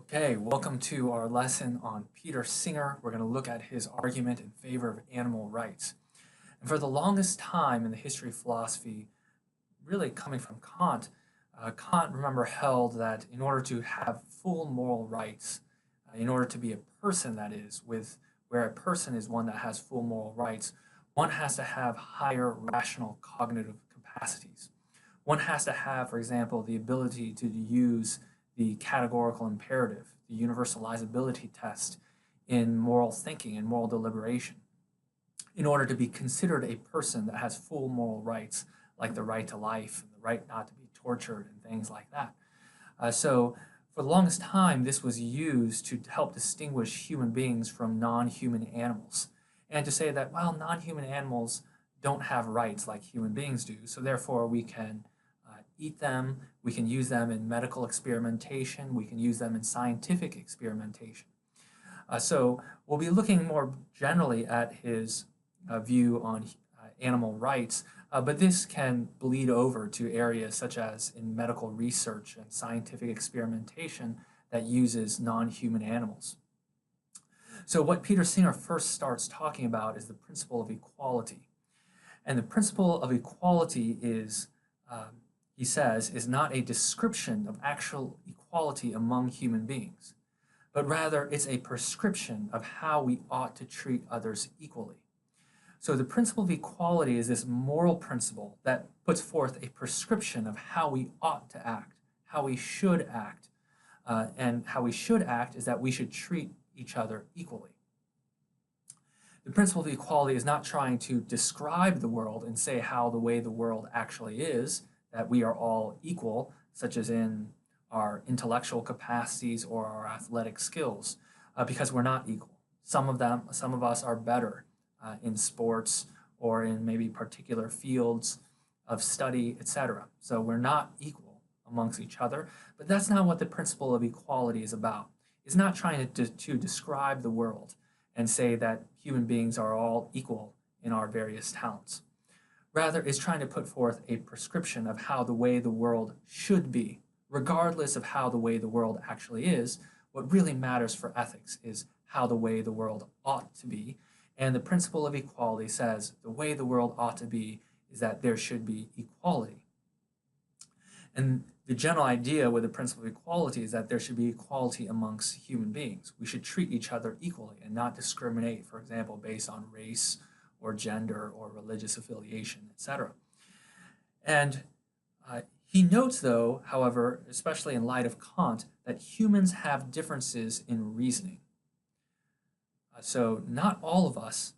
Okay, welcome to our lesson on Peter Singer. We're going to look at his argument in favor of animal rights. And for the longest time in the history of philosophy, really coming from Kant, Kant, remember, held that in order to have full moral rights, in order to be a person, that is, where a person is one that has full moral rights, one has to have higher rational cognitive capacities. One has to have, for example, the ability to use the categorical imperative, the universalizability test in moral thinking and moral deliberation in order to be considered a person that has full moral rights, like the right to life and the right not to be tortured and things like that. So for the longest time, this was used to help distinguish human beings from non-human animals and to say that, well, non-human animals don't have rights like human beings do, so therefore we can eat them, we can use them in medical experimentation, we can use them in scientific experimentation. So we'll be looking more generally at his view on animal rights, but this can bleed over to areas such as in medical research and scientific experimentation that uses non-human animals. So what Peter Singer first starts talking about is the principle of equality. And the principle of equality is, he says, is not a description of actual equality among human beings, but rather it's a prescription of how we ought to treat others equally. So the principle of equality is this moral principle that puts forth a prescription of how we ought to act, how we should act. And how we should act is that we should treat each other equally. The principle of equality is not trying to describe the world and say how the way the world actually is, that we are all equal, such as in our intellectual capacities or our athletic skills, because we're not equal. Some of us are better in sports or in maybe particular fields of study, etc. So we're not equal amongst each other, but that's not what the principle of equality is about. It's not trying to describe the world and say that human beings are all equal in our various talents. Rather, it's trying to put forth a prescription of how the way the world should be, regardless of how the way the world actually is. What really matters for ethics is how the way the world ought to be. And the principle of equality says the way the world ought to be is that there should be equality. And the general idea with the principle of equality is that there should be equality amongst human beings. We should treat each other equally and not discriminate, for example, based on race or gender or religious affiliation, etc. And he notes, though, however, especially in light of Kant, that humans have differences in reasoning. So not all of us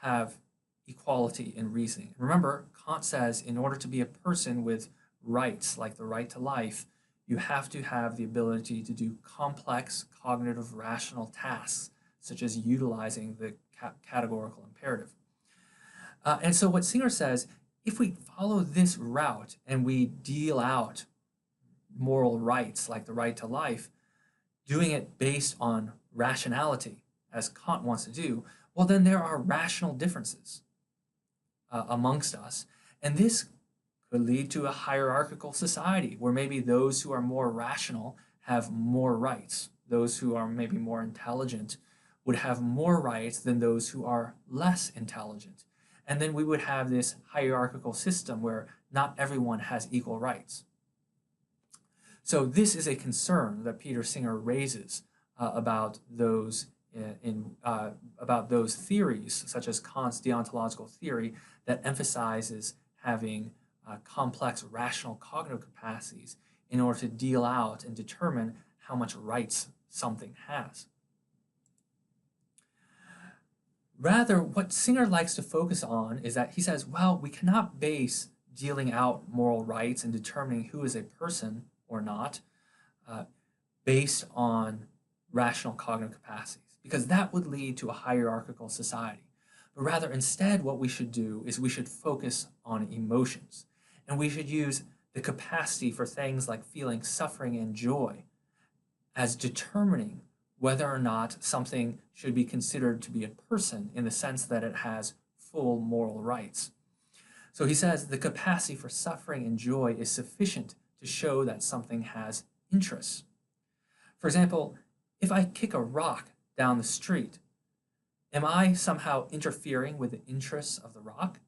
have equality in reasoning. Remember, Kant says in order to be a person with rights, like the right to life, you have to have the ability to do complex cognitive rational tasks, such as utilizing the categorical imperative. And so what Singer says, if we follow this route and we deal out moral rights, like the right to life, doing it based on rationality, as Kant wants to do, well, then there are rational differences amongst us. And this could lead to a hierarchical society where maybe those who are more rational have more rights. Those who are maybe more intelligent would have more rights than those who are less intelligent. And then we would have this hierarchical system where not everyone has equal rights. So this is a concern that Peter Singer raises about those about those theories, such as Kant's deontological theory, that emphasizes having complex rational cognitive capacities in order to deal out and determine how much rights something has. Rather, what Singer likes to focus on is that he says, well, we cannot base dealing out moral rights and determining who is a person or not based on rational cognitive capacities, because that would lead to a hierarchical society. But rather, instead, what we should do is we should focus on emotions, and we should use the capacity for things like feeling suffering and joy as determining whether or not something should be considered to be a person in the sense that it has full moral rights. So he says the capacity for suffering and joy is sufficient to show that something has interests. For example, If I kick a rock down the street, am I somehow interfering with the interests of the rock?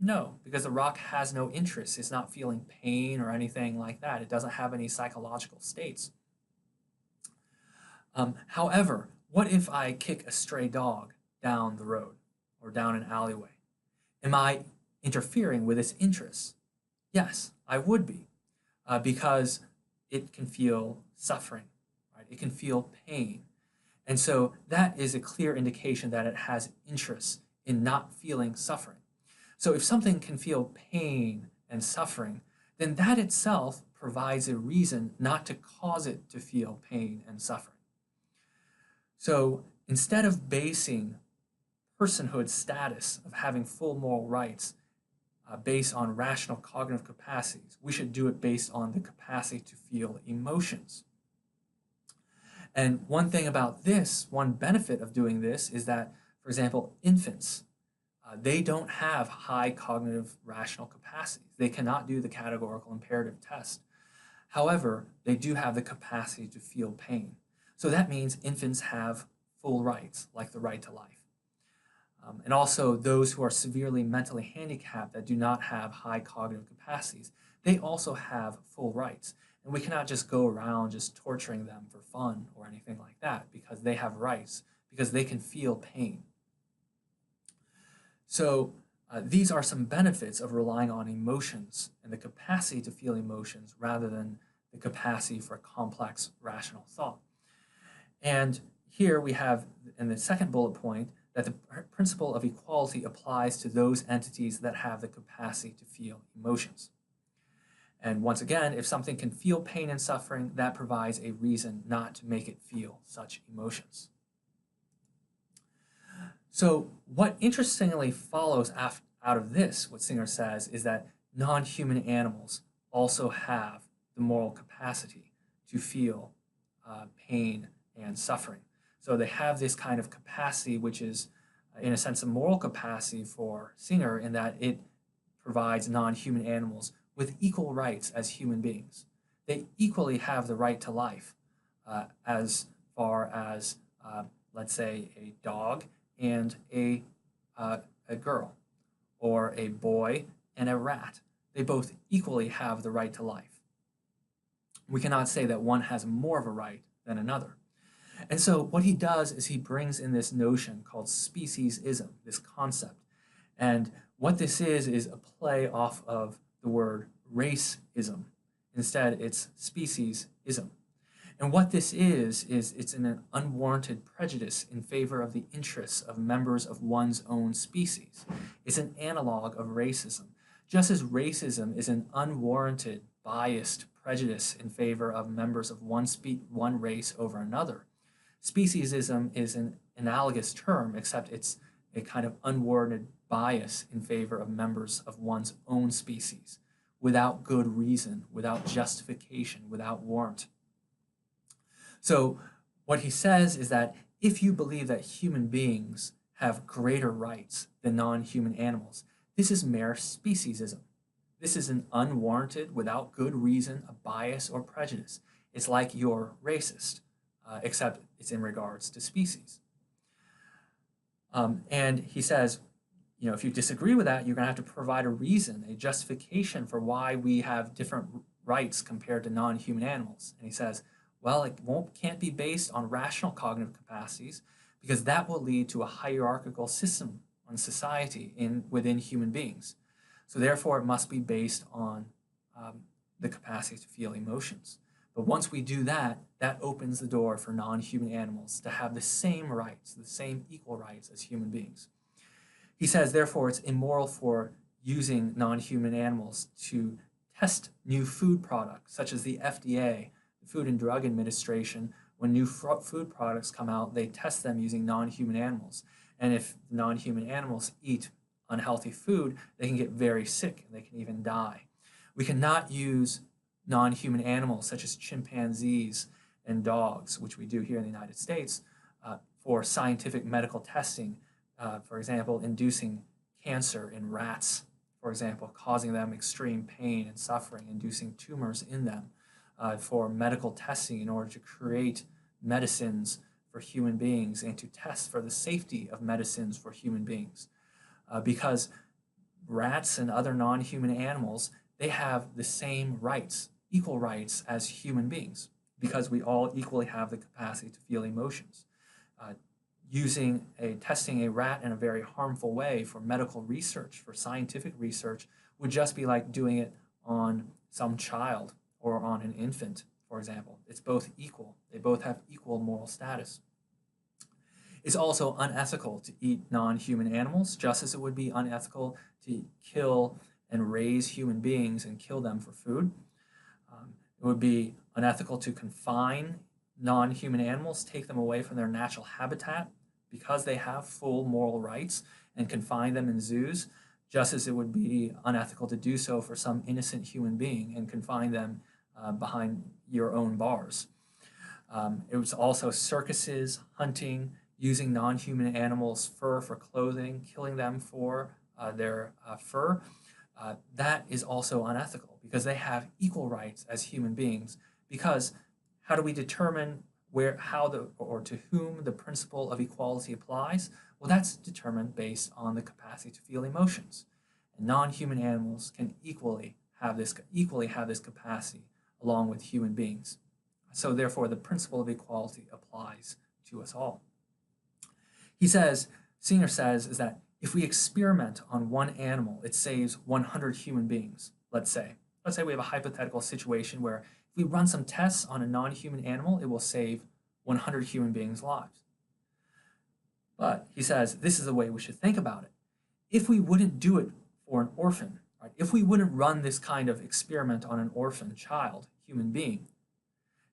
No, because the rock has no interest. It's not feeling pain or anything like that. It doesn't have any psychological states. However, what if I kick a stray dog down the road or down an alleyway? Am I interfering with its interests? Yes, I would be, because it can feel suffering, right? It can feel pain. And so that is a clear indication that it has interest in not feeling suffering. So if something can feel pain and suffering, then that itself provides a reason not to cause it to feel pain and suffering. So instead of basing personhood status of having full moral rights based on rational cognitive capacities, we should do it based on the capacity to feel emotions. And one thing about this, one benefit of doing this is that, for example, infants, they don't have high cognitive rational capacities. They cannot do the categorical imperative test. However, they do have the capacity to feel pain. So that means infants have full rights, like the right to life. And also those who are severely mentally handicapped that do not have high cognitive capacities, they also have full rights. And we cannot just go around just torturing them for fun or anything like that, because they have rights, because they can feel pain. So these are some benefits of relying on emotions and the capacity to feel emotions rather than the capacity for complex rational thought. And here we have in the second bullet point that the principle of equality applies to those entities that have the capacity to feel emotions. And once again, if something can feel pain and suffering, that provides a reason not to make it feel such emotions. So what interestingly follows out of this, what Singer says, is that non-human animals also have the moral capacity to feel pain and suffering. So they have this kind of capacity, which is, in a sense, a moral capacity for Singer, in that it provides non-human animals with equal rights as human beings. They equally have the right to life, as far as, let's say, a dog and a girl, or a boy and a rat. They both equally have the right to life. We cannot say that one has more of a right than another. And so what he does is he brings in this notion called speciesism, this concept. And what this is a play off of the word racism. Instead, it's speciesism. And what this is it's an unwarranted prejudice in favor of the interests of members of one's own species. It's an analog of racism. Just as racism is an unwarranted, biased prejudice in favor of members of one race over another, speciesism is an analogous term, except it's a kind of unwarranted bias in favor of members of one's own species, without good reason, without justification, without warrant. So what he says is that if you believe that human beings have greater rights than non-human animals, this is mere speciesism. This is an unwarranted, without good reason, a bias or prejudice. It's like you're racist, except it's in regards to species. And he says, if you disagree with that, you're going to have to provide a reason, a justification for why we have different rights compared to non-human animals. And he says, well, it can't be based on rational cognitive capacities, because that will lead to a hierarchical system on society within human beings. So therefore, it must be based on the capacity to feel emotions. But once we do that, that opens the door for non-human animals to have the same rights, the same equal rights as human beings. He says, therefore, it's immoral for using non-human animals to test new food products, such as the FDA, the Food and Drug Administration. When new food products come out, they test them using non-human animals. And if non-human animals eat unhealthy food, they can get very sick and they can even die. We cannot use non-human animals such as chimpanzees and dogs, which we do here in the United States, for scientific medical testing. For example, inducing cancer in rats, for example, causing them extreme pain and suffering, inducing tumors in them, for medical testing in order to create medicines for human beings and to test for the safety of medicines for human beings. Because rats and other non-human animals, they have the same rights, equal rights as human beings, because we all equally have the capacity to feel emotions. Testing a rat in a very harmful way for medical research, for scientific research, would just be like doing it on some child or on an infant, for example. It's both equal. They both have equal moral status. It's also unethical to eat non-human animals, just as it would be unethical to kill and raise human beings and kill them for food. It would be unethical to confine non-human animals, take them away from their natural habitat because they have full moral rights, and confine them in zoos, just as it would be unethical to do so for some innocent human being and confine them behind your own bars. It was also circuses, hunting, using non-human animals' fur for clothing, killing them for their fur. That is also unethical because they have equal rights as human beings. Because how do we determine to whom the principle of equality applies? Well, that's determined based on the capacity to feel emotions. And non-human animals can equally have this capacity along with human beings. So therefore, the principle of equality applies to us all. Singer says, is that if we experiment on one animal, it saves 100 human beings, let's say. Let's say we have a hypothetical situation where if we run some tests on a non-human animal, it will save 100 human beings' lives. But he says this is the way we should think about it. If we wouldn't do it for an orphan, right? If we wouldn't run this kind of experiment on an orphan child, human being,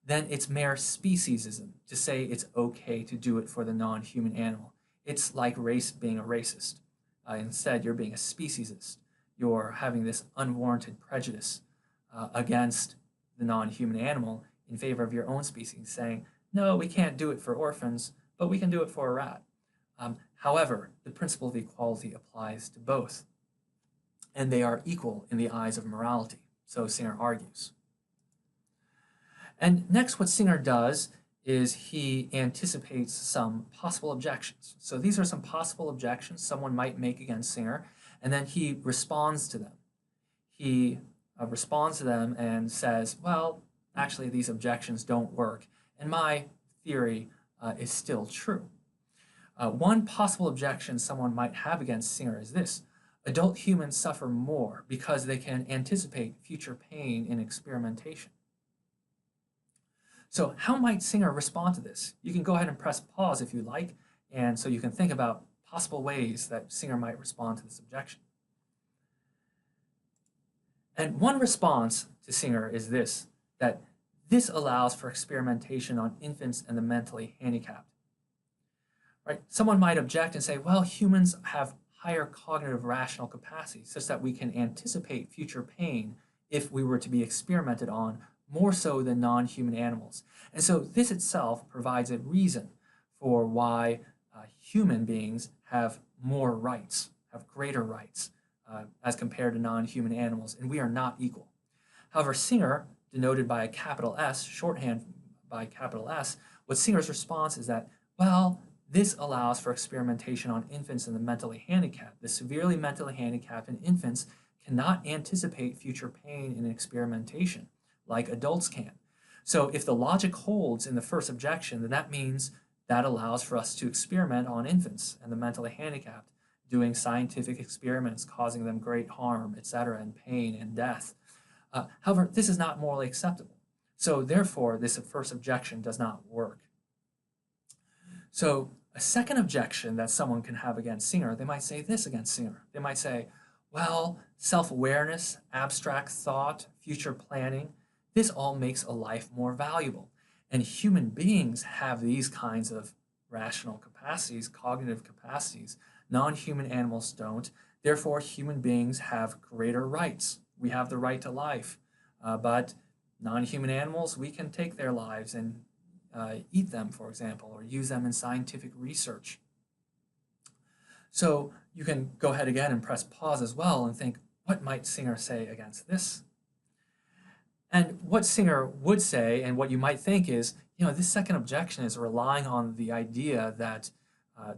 then it's mere speciesism to say it's okay to do it for the non-human animal. It's like race being a racist. Instead, you're being a speciesist. You're having this unwarranted prejudice against the non-human animal in favor of your own species, saying, no, we can't do it for orphans, but we can do it for a rat. However, the principle of equality applies to both, and they are equal in the eyes of morality, so Singer argues. And next, what Singer does is he anticipates some possible objections. So these are some possible objections someone might make against Singer, and then he responds to them. He responds to them and says, well, actually, these objections don't work, and my theory is still true. One possible objection someone might have against Singer is this: adult humans suffer more because they can anticipate future pain in experimentation. So how might Singer respond to this? You can go ahead and press pause if you like, and so you can think about possible ways that Singer might respond to this objection. And one response to Singer is this, that this allows for experimentation on infants and the mentally handicapped. Right? Someone might object and say, well, humans have higher cognitive rational capacity such that we can anticipate future pain if we were to be experimented on more so than non-human animals. And so this itself provides a reason for why human beings have more rights, have greater rights as compared to non-human animals, and we are not equal. However, Singer, denoted by a capital S, shorthand by capital S, what Singer's response is that, well, this allows for experimentation on infants and the mentally handicapped. The severely mentally handicapped and infants cannot anticipate future pain in experimentation like adults can. So if the logic holds in the first objection, then that means that allows for us to experiment on infants and the mentally handicapped, doing scientific experiments, causing them great harm, etc., and pain and death. However, this is not morally acceptable. So therefore, this first objection does not work. So a second objection that someone can have against Singer, they might say this against Singer. They might say, well, self-awareness, abstract thought, future planning, this all makes a life more valuable. And human beings have these kinds of rational capacities, cognitive capacities. Non-human animals don't. Therefore, human beings have greater rights. We have the right to life. But non-human animals, we can take their lives and eat them, for example, or use them in scientific research. So you can go ahead again and press pause as well and think, what might Singer say against this? And what Singer would say, and what you might think is, this second objection is relying on the idea that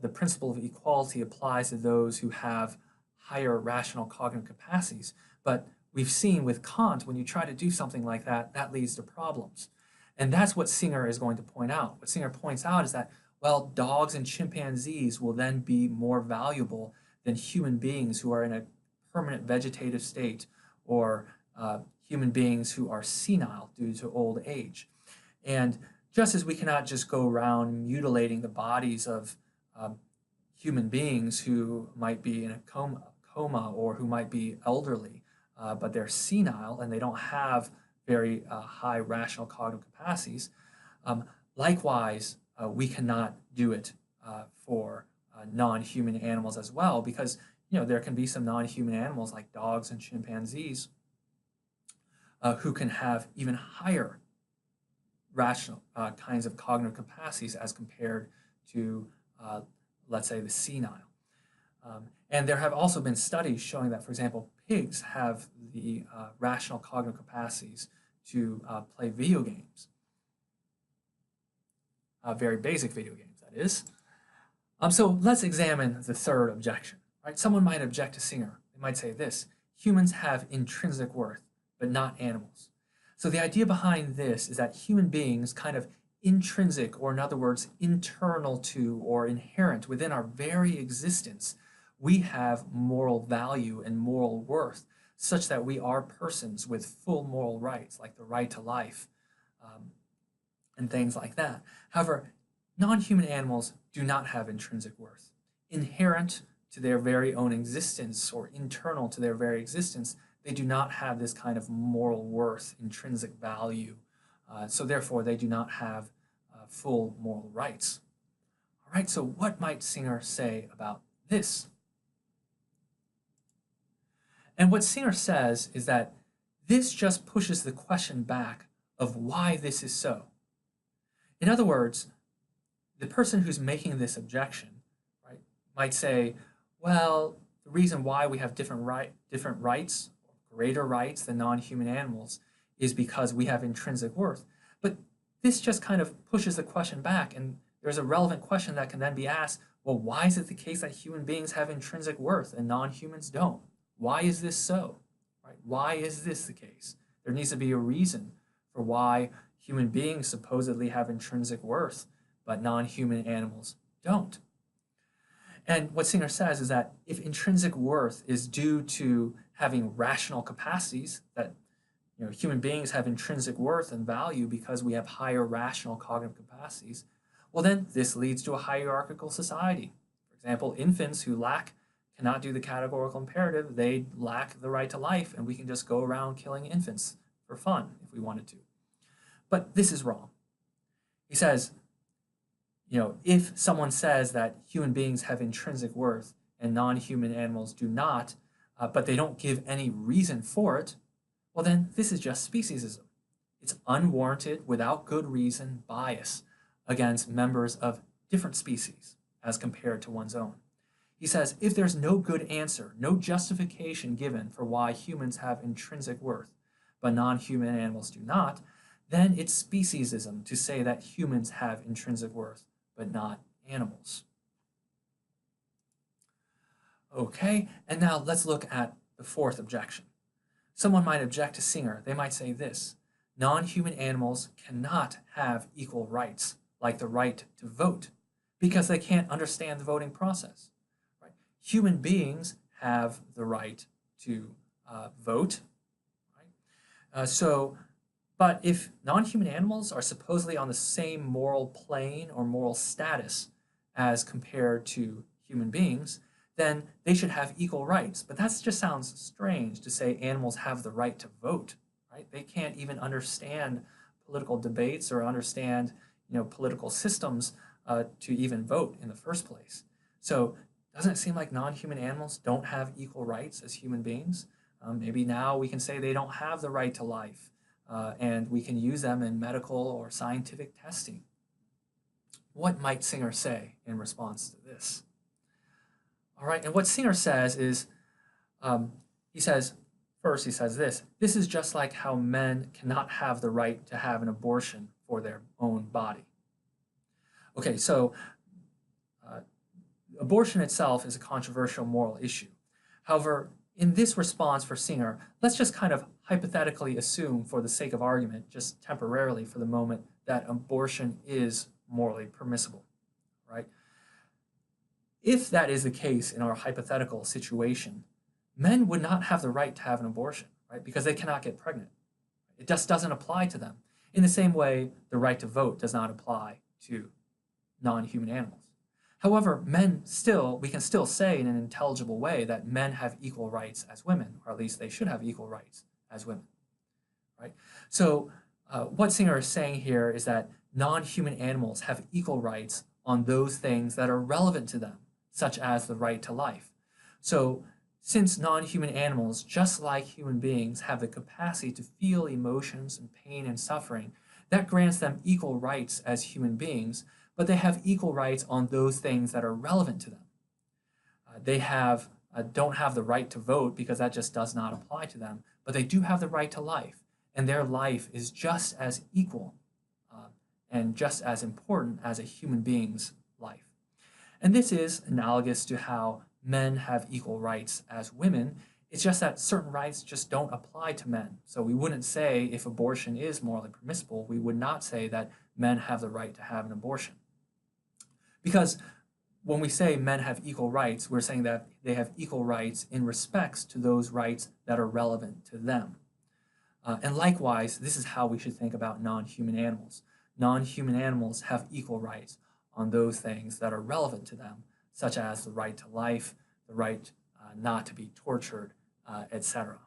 the principle of equality applies to those who have higher rational cognitive capacities. But we've seen with Kant, when you try to do something like that, that leads to problems. And that's what Singer is going to point out. What Singer points out is that, well, dogs and chimpanzees will then be more valuable than human beings who are in a permanent vegetative state, or human beings who are senile due to old age. And just as we cannot just go around mutilating the bodies of human beings who might be in a coma or who might be elderly, but they're senile and they don't have very high rational cognitive capacities, likewise, we cannot do it for non-human animals as well, because there can be some non-human animals like dogs and chimpanzees who can have even higher rational kinds of cognitive capacities as compared to, let's say, the senile. And there have also been studies showing that, for example, pigs have the rational cognitive capacities to play video games, very basic video games, that is. So let's examine the third objection. Right? Someone might object to Singer. They might say this: humans have intrinsic worth, but not animals. So the idea behind this is that human beings, kind of intrinsic, or in other words, internal to or inherent within our very existence, we have moral value and moral worth, such that we are persons with full moral rights, like the right to life, and things like that. However, non-human animals do not have intrinsic worth. Inherent to their very own existence, or internal to their very existence, they do not have this kind of moral worth, intrinsic value. So therefore, they do not have full moral rights. All right, so what might Singer say about this? And what Singer says is that this just pushes the question back of why this is so. In other words, the person who's making this objection, right, might say, well, the reason why we have different rights, greater rights than non-human animals, is because we have intrinsic worth. But this just kind of pushes the question back, and there's a relevant question that can then be asked, well, why is it the case that human beings have intrinsic worth and non-humans don't? Why is this so? Right? Why is this the case? There needs to be a reason for why human beings supposedly have intrinsic worth, but non-human animals don't. And what Singer says is that if intrinsic worth is due to having rational capacities, that human beings have intrinsic worth and value because we have higher rational cognitive capacities, well then this leads to a hierarchical society. For example, infants who cannot do the categorical imperative, they lack the right to life, and we can just go around killing infants for fun if we wanted to. But this is wrong. He says, if someone says that human beings have intrinsic worth and non-human animals do not, but they don't give any reason for it, well then this is just speciesism. It's unwarranted, without good reason, bias against members of different species as compared to one's own. He says, if there's no good answer, no justification given for why humans have intrinsic worth, but non-human animals do not, then it's speciesism to say that humans have intrinsic worth, but not animals. Okay, and now let's look at the fourth objection. Someone might object to Singer. They might say this: non-human animals cannot have equal rights, like the right to vote, because they can't understand the voting process. Right? Human beings have the right to vote. Right? But if non-human animals are supposedly on the same moral plane or moral status as compared to human beings, then they should have equal rights. But that just sounds strange, to say animals have the right to vote, right? They can't even understand political debates or understand, political systems to even vote in the first place. So doesn't it seem like non-human animals don't have equal rights as human beings? Maybe now we can say they don't have the right to life, and we can use them in medical or scientific testing. What might Singer say in response to this? All right, and what Singer says is, he says this: this is just like how men cannot have the right to have an abortion for their own body. Okay, so abortion itself is a controversial moral issue. However, in this response for Singer, let's just kind of hypothetically assume, for the sake of argument, just temporarily for the moment, that abortion is morally permissible, right? If that is the case in our hypothetical situation, men would not have the right to have an abortion, right? Because they cannot get pregnant. It just doesn't apply to them. In the same way, the right to vote does not apply to non-human animals. However, we can still say in an intelligible way that men have equal rights as women, or at least they should have equal rights as women, right? So what Singer is saying here is that non-human animals have equal rights on those things that are relevant to them, such as the right to life. So since non-human animals, just like human beings, have the capacity to feel emotions and pain and suffering, that grants them equal rights as human beings, but they have equal rights on those things that are relevant to them. They don't have the right to vote because that just does not apply to them, but they do have the right to life, and their life is just as equal and just as important as a human being's life. And this is analogous to how men have equal rights as women. It's just that certain rights just don't apply to men. So we wouldn't say, if abortion is morally permissible, we would not say that men have the right to have an abortion. Because when we say men have equal rights, we're saying that they have equal rights in respects to those rights that are relevant to them. And likewise, this is how we should think about non-human animals. Non-human animals have equal rights on those things that are relevant to them, such as the right to life, the right not to be tortured, etc.